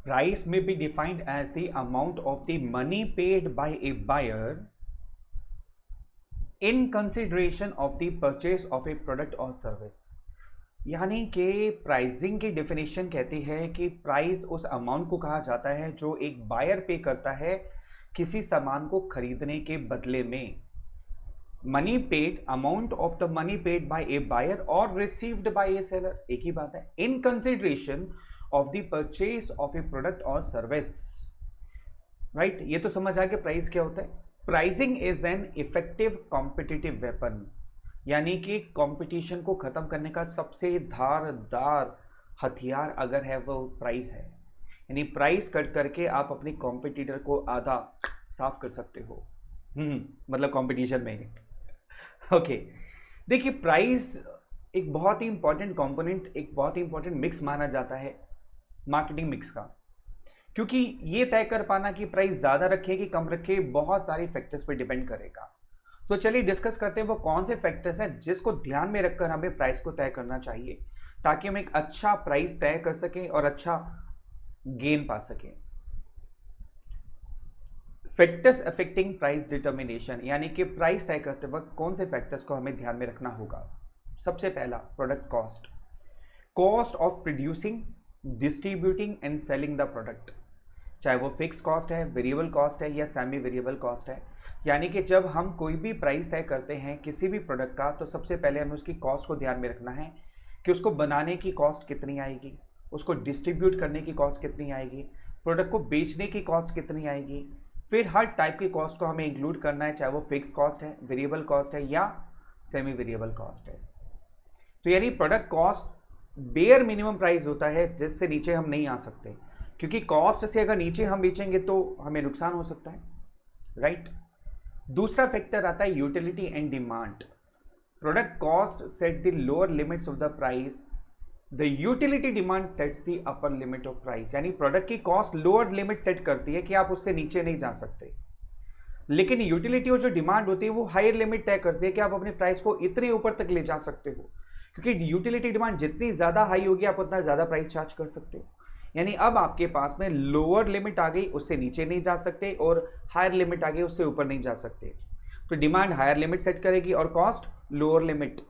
Price may be defined as the amount of the money paid by a buyer in consideration of the purchase of a product or service. यानी कि pricing की definition कहती है कि price उस amount को कहा जाता है जो एक बायर पे करता है किसी सामान को खरीदने के बदले में. Money paid, amount of the money paid by a buyer और रिसीव्ड बाय ए सेलर, एक ही बात है. In consideration of the purchase of a product और सर्विस. राइट, ये तो समझ आ गया प्राइस क्या होता है. Pricing is an effective competitive weapon, यानी कि कंपटीशन को खत्म करने का सबसे धारदार हथियार अगर है वो प्राइस है. यानी प्राइस कट करके आप अपने कॉम्पिटिटर को आधा साफ कर सकते हो. मतलब कंपटीशन में. ओके, देखिए प्राइस एक बहुत ही इंपॉर्टेंट कंपोनेंट, एक बहुत ही इंपॉर्टेंट मिक्स माना जाता है मार्केटिंग मिक्स का, क्योंकि ये तय कर पाना कि प्राइस ज़्यादा रखे कि कम रखे बहुत सारे फैक्टर्स पे डिपेंड करेगा. तो चलिए डिस्कस करते हैं वो कौन से फैक्टर्स हैं जिसको ध्यान में रखकर हमें प्राइस को तय करना चाहिए ताकि हम एक अच्छा प्राइस तय कर सकें और अच्छा गेन पा सकें. फैक्टर्स अफेक्टिंग प्राइस डिटर्मिनेशन, यानी कि प्राइस तय करते वक्त कौन से फैक्टर्स को हमें ध्यान में रखना होगा. सबसे पहला, product cost. Cost of producing, distributing and selling the product, चाहे वो फिक्स कॉस्ट है, वेरिएबल कॉस्ट है या सेमी वेरिएबल कॉस्ट है. यानी कि जब हम कोई भी प्राइस तय करते हैं किसी भी प्रोडक्ट का तो सबसे पहले हमें उसकी कॉस्ट को ध्यान में रखना है कि उसको बनाने की कॉस्ट कितनी आएगी, उसको डिस्ट्रीब्यूट करने की कॉस्ट कितनी आएगी, प्रोडक्ट को बेचने की कॉस्ट कितनी आएगी. फिर हर टाइप की कॉस्ट को हमें इंक्लूड करना है, चाहे वो फिक्स कॉस्ट है, वेरिएबल कॉस्ट है या सेमी वेरिएबल कॉस्ट है. तो यानी product cost bare minimum price होता है जिससे नीचे हम नहीं आ सकते, क्योंकि कॉस्ट से अगर नीचे हम बेचेंगे तो हमें नुकसान हो सकता है. राइट. दूसरा फैक्टर आता है utility and demand. Product cost set the lower limits of the price, the utility demand sets the upper limit of price. यानी प्रोडक्ट की कॉस्ट लोअर लिमिट सेट करती है कि आप उससे नीचे नहीं जा सकते, लेकिन यूटिलिटी और जो डिमांड होती है वो हायर लिमिट तय करती है कि आप अपने प्राइस को इतने ऊपर तक ले जा सकते हो, क्योंकि यूटिलिटी डिमांड जितनी ज़्यादा हाई होगी आप उतना ज़्यादा प्राइस चार्ज कर सकते हो. यानी अब आपके पास में लोअर लिमिट आ गई, उससे नीचे नहीं जा सकते, और हायर लिमिट आ गई, उससे ऊपर नहीं जा सकते. तो डिमांड हायर लिमिट सेट करेगी और कॉस्ट लोअर लिमिट.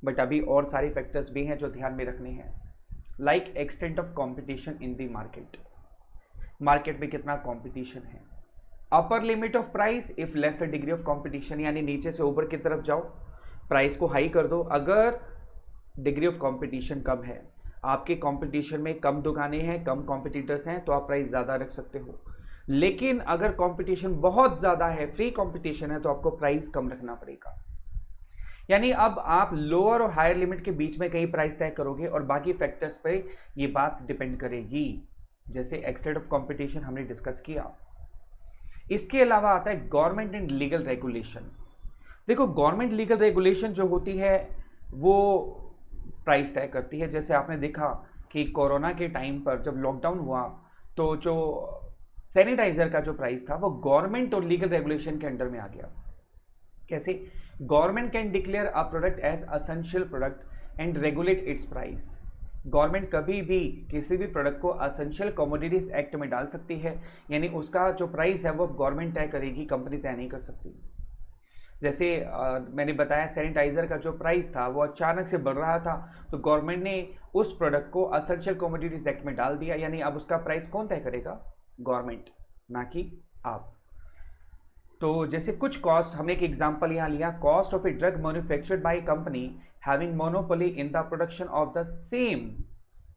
बट अभी और सारे फैक्टर्स भी हैं जो ध्यान में रखने हैं, like extent of competition in the market. Market में कितना कंपटीशन है. Upper limit of price if lesser degree of competition, यानी नीचे से ऊपर की तरफ जाओ, प्राइस को हाई कर दो अगर डिग्री ऑफ कंपटीशन कम है. आपके कंपटीशन में कम दुकानें हैं, कम कॉम्पिटिटर्स हैं, तो आप प्राइस ज़्यादा रख सकते हो. लेकिन अगर कंपटीशन बहुत ज़्यादा है, फ्री कंपटीशन है, तो आपको प्राइस कम रखना पड़ेगा. यानी अब आप लोअर और हायर लिमिट के बीच में कहीं प्राइस तय करोगे और बाकी फैक्टर्स पे ये बात डिपेंड करेगी, जैसे एक्सटेंट ऑफ कंपटीशन हमने डिस्कस किया. इसके अलावा आता है गवर्नमेंट एंड लीगल रेगुलेशन. देखो गवर्नमेंट लीगल रेगुलेशन जो होती है वो प्राइस तय करती है. जैसे आपने देखा कि कोरोना के टाइम पर जब लॉकडाउन हुआ तो जो सैनिटाइजर का जो प्राइस था वो गवर्नमेंट और लीगल रेगुलेशन के अंडर में आ गया. कैसे? Government can declare a product as essential product and regulate its price. Government कभी भी किसी भी प्रोडक्ट को एसेंशियल कमोडिटीज एक्ट में डाल सकती है, यानी उसका जो प्राइस है वो गवर्नमेंट तय करेगी, कंपनी तय नहीं कर सकती. जैसे मैंने बताया सैनिटाइजर का जो प्राइस था वो अचानक से बढ़ रहा था, तो गवर्नमेंट ने उस प्रोडक्ट को एसेंशियल कमोडिटीज एक्ट में डाल दिया, यानी अब उसका प्राइस कौन तय करेगा? गवर्नमेंट, ना कि आप. तो जैसे कुछ कॉस्ट, हमने एक एग्जांपल यहाँ लिया, cost of a drug manufactured by company having monopoly in the production of the same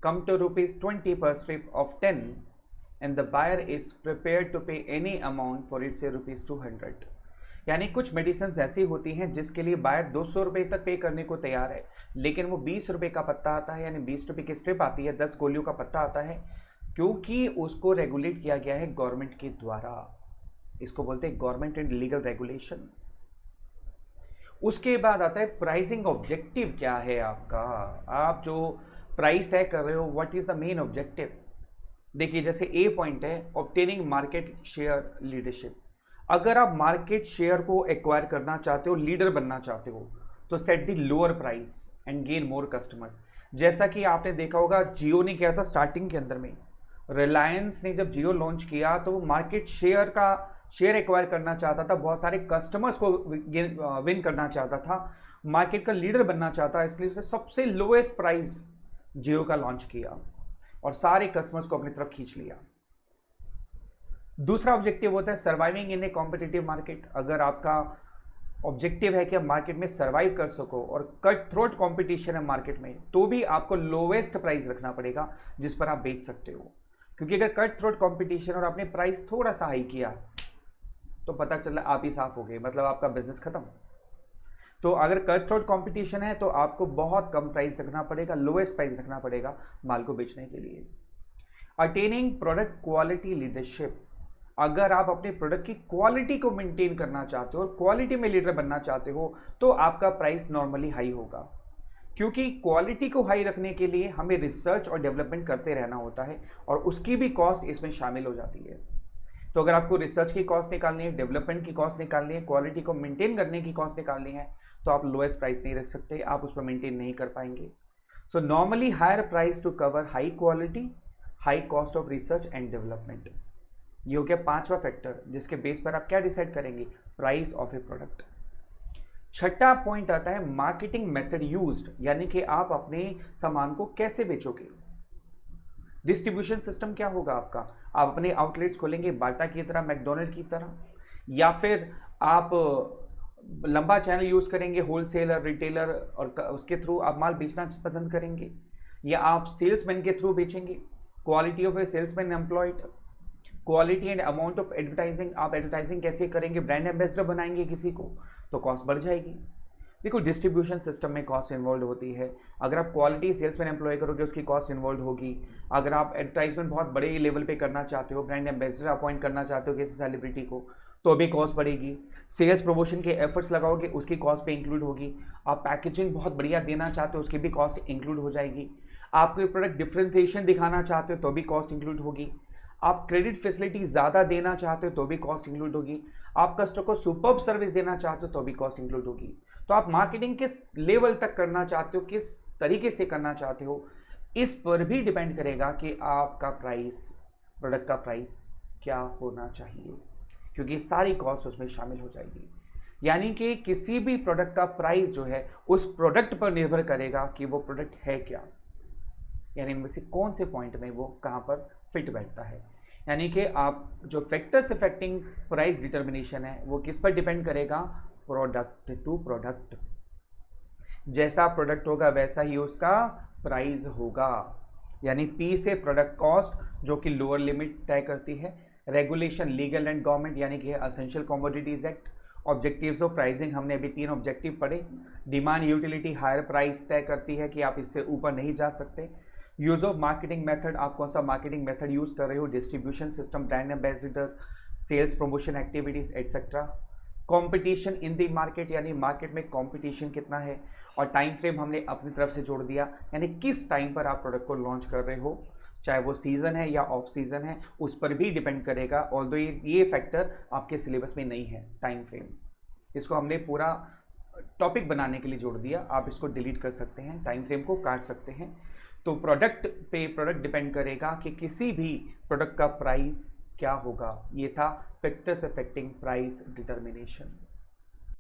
come to ₹20 per strip of 10 and the buyer is prepared to pay any amount for it, say ₹200. यानी कुछ medicine ऐसी होती हैं जिसके लिए buyer 200 रुपये तक पे करने को तैयार है, लेकिन वो 20 रुपये का पत्ता आता है, यानी 20 रुपये की स्ट्रिप आती है, 10 गोलियों का पत्ता आता है, क्योंकि उसको रेगुलेट किया गया है गवर्नमेंट के द्वारा. इसको बोलते हैं गवर्नमेंट एंड लीगल रेगुलेशन. उसके बाद आता है प्राइसिंग ऑब्जेक्टिव. क्या है आपका? आप जो प्राइस तय कर रहे हो, what is the main objective? देखिए जैसे ए पॉइंट है ऑब्टेनिंग मार्केट शेयर लीडरशिप. अगर आप मार्केट शेयर को एक्वायर करना चाहते हो, लीडर बनना चाहते हो, तो set the lower price and gain more customers. जैसा कि आपने देखा होगा जियो ने किया था स्टार्टिंग के अंदर में, रिलायंस ने जब जियो लॉन्च किया तो मार्केट शेयर एक्वायर करना चाहता था, बहुत सारे कस्टमर्स को विन करना चाहता था, मार्केट का लीडर बनना चाहता, इसलिए उसने सबसे लोएस्ट प्राइस जियो का लॉन्च किया और सारे कस्टमर्स को अपनी तरफ खींच लिया। दूसरा ऑब्जेक्टिव होता है surviving in A competitive market. अगर आपका ऑब्जेक्टिव है कि आप मार्केट में सर्वाइव कर सको और कट थ्रोट कॉम्पिटिशन है मार्केट में, तो भी आपको लोवेस्ट प्राइस रखना पड़ेगा जिस पर आप बेच सकते हो। क्योंकि अगर कट थ्रोट कॉम्पिटिशन और आपने प्राइस थोड़ा सा हाई किया तो पता चला आप ही साफ हो गए, मतलब आपका बिजनेस खत्म। तो अगर कट थ्रोट कॉम्पिटिशन है तो आपको बहुत कम प्राइस रखना पड़ेगा, लोएस्ट प्राइस रखना पड़ेगा माल को बेचने के लिए। Attaining product quality leadership. अगर आप अपने प्रोडक्ट की क्वालिटी को मेंटेन करना चाहते हो और क्वालिटी में लीडर बनना चाहते हो तो आपका प्राइस नॉर्मली हाई होगा, क्योंकि क्वालिटी को हाई रखने के लिए हमें रिसर्च और डेवलपमेंट करते रहना होता है और उसकी भी कॉस्ट इसमें शामिल हो जाती है। तो अगर आपको रिसर्च की कॉस्ट निकालनी है, डेवलपमेंट की कॉस्ट निकालनी है, क्वालिटी को मेंटेन करने की कॉस्ट निकालनी है, तो आप लोएस्ट प्राइस नहीं रख सकते, आप उस पर मेंटेन नहीं कर पाएंगे। So normally higher price to cover high quality, high cost of research and development. ये हो गया पांचवा फैक्टर जिसके बेस पर आप क्या डिसाइड करेंगे, प्राइस ऑफ ए प्रोडक्ट। छठा पॉइंट आता है मार्केटिंग मेथड यूज्ड, यानी कि आप अपने सामान को कैसे बेचोगे। डिस्ट्रीब्यूशन सिस्टम क्या होगा आपका, आप अपने आउटलेट्स खोलेंगे बाटा की तरह, मैकडोनल्ड की तरह, या फिर आप लंबा चैनल यूज करेंगे, होलसेलर, रिटेलर, और उसके थ्रू आप माल बेचना पसंद करेंगे, या आप सेल्समैन के थ्रू बेचेंगे। Quality of A salesman employed, quality and amount of advertising, आप एडवर्टाइजिंग कैसे करेंगे, ब्रांड एम्बेसडर बनाएंगे किसी को तो कॉस्ट बढ़ जाएगी। देखो डिस्ट्रीब्यूशन सिस्टम में कॉस्ट इन्वॉल्व होती है। अगर आप क्वालिटी सेल्समैन एम्प्लॉय करोगे उसकी कॉस्ट इन्वॉल्व होगी। अगर आप एडवर्टाइजमेंट बहुत बड़े लेवल पे करना चाहते हो, ब्रांड एम्बेसडर अपॉइंट करना चाहते हो किसी सेलिब्रिटी को, तो भी कॉस्ट बढ़ेगी। सेल्स प्रमोशन के एफर्ट्स लगाओगे उसकी कॉस्ट पे इंक्लूड होगी। आप पैकेजिंग बहुत बढ़िया देना चाहते हो उसकी भी कॉस्ट इंक्लूड हो जाएगी। आप कोई प्रोडक्ट डिफ्रेंसिएशन दिखाना चाहते हो तो भी कॉस्ट इंक्लूड होगी। आप क्रेडिट फैसिलिटी ज़्यादा देना चाहते हो तो भी कॉस्ट इंक्लूड होगी। आप कस्टमर को सुपर्ब सर्विस देना चाहते हो तो भी कॉस्ट इंक्लूड होगी। तो आप मार्केटिंग किस लेवल तक करना चाहते हो, किस तरीके से करना चाहते हो, इस पर भी डिपेंड करेगा कि आपका प्राइस, प्रोडक्ट का प्राइस क्या होना चाहिए, क्योंकि सारी कॉस्ट उसमें शामिल हो जाएगी। यानी कि किसी भी प्रोडक्ट का प्राइस जो है उस प्रोडक्ट पर निर्भर करेगा कि वो प्रोडक्ट है क्या, यानी इनमें से कौन से पॉइंट में वो कहाँ पर फिट बैठता है। यानी कि आप जो फैक्टर्स अफेक्टिंग प्राइस डिटर्मिनेशन है वो किस पर डिपेंड करेगा, प्रोडक्ट टू प्रोडक्ट। जैसा प्रोडक्ट होगा वैसा ही उसका प्राइस होगा। यानी पी से प्रोडक्ट कॉस्ट जो कि लोअर लिमिट तय करती है, रेगुलेशन, लीगल एंड गवर्नमेंट यानी कि essential commodities act, objectives of pricing हमने अभी 3 ऑब्जेक्टिव पढ़े। डिमांड यूटिलिटी हायर प्राइस तय करती है कि आप इससे ऊपर नहीं जा सकते। यूज ऑफ मार्केटिंग मेथड, आप कौन सा मार्केटिंग मेथड यूज कर रहे हो, distribution system, brand ambassador, sales promotion activities etcetera. Competition in the market, यानी मार्केट में कंपटीशन कितना है, और टाइम फ्रेम हमने अपनी तरफ से जोड़ दिया, यानी किस टाइम पर आप प्रोडक्ट को लॉन्च कर रहे हो, चाहे वो सीजन है या ऑफ सीजन है, उस पर भी डिपेंड करेगा। ऑल्दो ये फैक्टर आपके सिलेबस में नहीं है, टाइम फ्रेम, इसको हमने पूरा टॉपिक बनाने के लिए जोड़ दिया, आप इसको डिलीट कर सकते हैं, टाइम फ्रेम को काट सकते हैं। तो प्रोडक्ट पे प्रोडक्ट डिपेंड करेगा कि किसी भी प्रोडक्ट का प्राइस क्या होगा। ये था फैक्टर्स अफेक्टिंग प्राइस डिटर्मिनेशन।